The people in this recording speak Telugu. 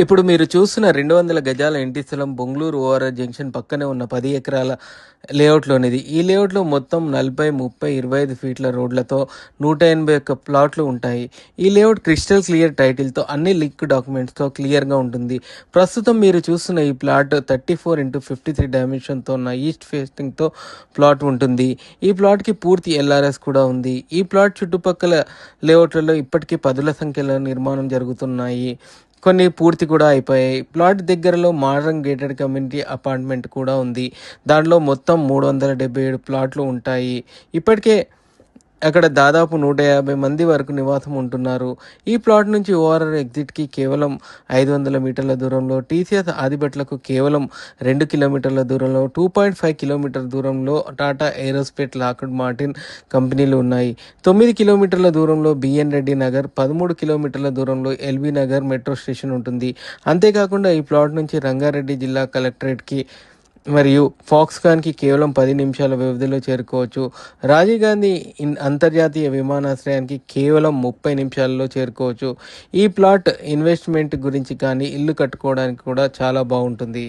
ఇప్పుడు మీరు చూస్తున్న 200 గజాల ఇంటి స్థలం బొంగళూరు ఓఆర్ఆర్ జంక్షన్ పక్కనే ఉన్న 10 ఎకరాల లేఅవుట్లోనిది. ఈ లేఅవుట్లో మొత్తం 40, 30, 25 ఫీట్ల రోడ్లతో 181 ప్లాట్లు ఉంటాయి. ఈ లేఅవుట్ క్రిస్టల్ క్లియర్ టైటిల్తో అన్ని లింక్ డాక్యుమెంట్స్తో క్లియర్గా ఉంటుంది. ప్రస్తుతం మీరు చూస్తున్న ఈ ప్లాట్ 34x53 డైమెన్షన్తో ఉన్న ఈస్ట్ ఫేసింగ్తో ప్లాట్ ఉంటుంది. ఈ ప్లాట్కి పూర్తి ఎల్ఆర్ఎస్ కూడా ఉంది. ఈ ప్లాట్ చుట్టుపక్కల లేఅవుట్లలో ఇప్పటికీ పదుల సంఖ్యలో నిర్మాణం జరుగుతున్నాయి. కొన్ని పూర్తి కూడా అయిపోయాయి. ప్లాట్ దగ్గరలో మోడర్న్ గేటెడ్ కమ్యూనిటీ అపార్ట్మెంట్ కూడా ఉంది. దాంట్లో మొత్తం 377 ప్లాట్లు ఉంటాయి. ఇప్పటికే అక్కడ దాదాపు 150 మంది వరకు నివాసం ఉంటున్నారు. ఈ ప్లాట్ నుంచి ఓఆర్ఆర్ ఎగ్జిట్కి కేవలం 500 మీటర్ల దూరంలో, టీసీఎస్ ఆదిబట్లకు కేవలం 2 కిలోమీటర్ల దూరంలో, 2.5 కిలోమీటర్ల దూరంలో టాటా ఏరోస్పేస్ లాక్వుడ్ మార్టిన్ కంపెనీలు ఉన్నాయి. 9 కిలోమీటర్ల దూరంలో బిఎన్ రెడ్డి నగర్, 13 కిలోమీటర్ల దూరంలో ఎల్బీ నగర్ మెట్రో స్టేషన్ ఉంటుంది. అంతేకాకుండా ఈ ప్లాట్ నుంచి రంగారెడ్డి జిల్లా కలెక్టరేట్కి మరియు ఫాక్స్కాన్కి కేవలం 10 నిమిషాల వ్యవధిలో చేరుకోవచ్చు. రాజీవ్ గాంధీ అంతర్జాతీయ విమానాశ్రయానికి కేవలం 30 నిమిషాలలో చేరుకోవచ్చు. ఈ ప్లాట్ ఇన్వెస్ట్మెంట్ గురించి కానీ ఇల్లు కట్టుకోవడానికి కూడా చాలా బాగుంటుంది.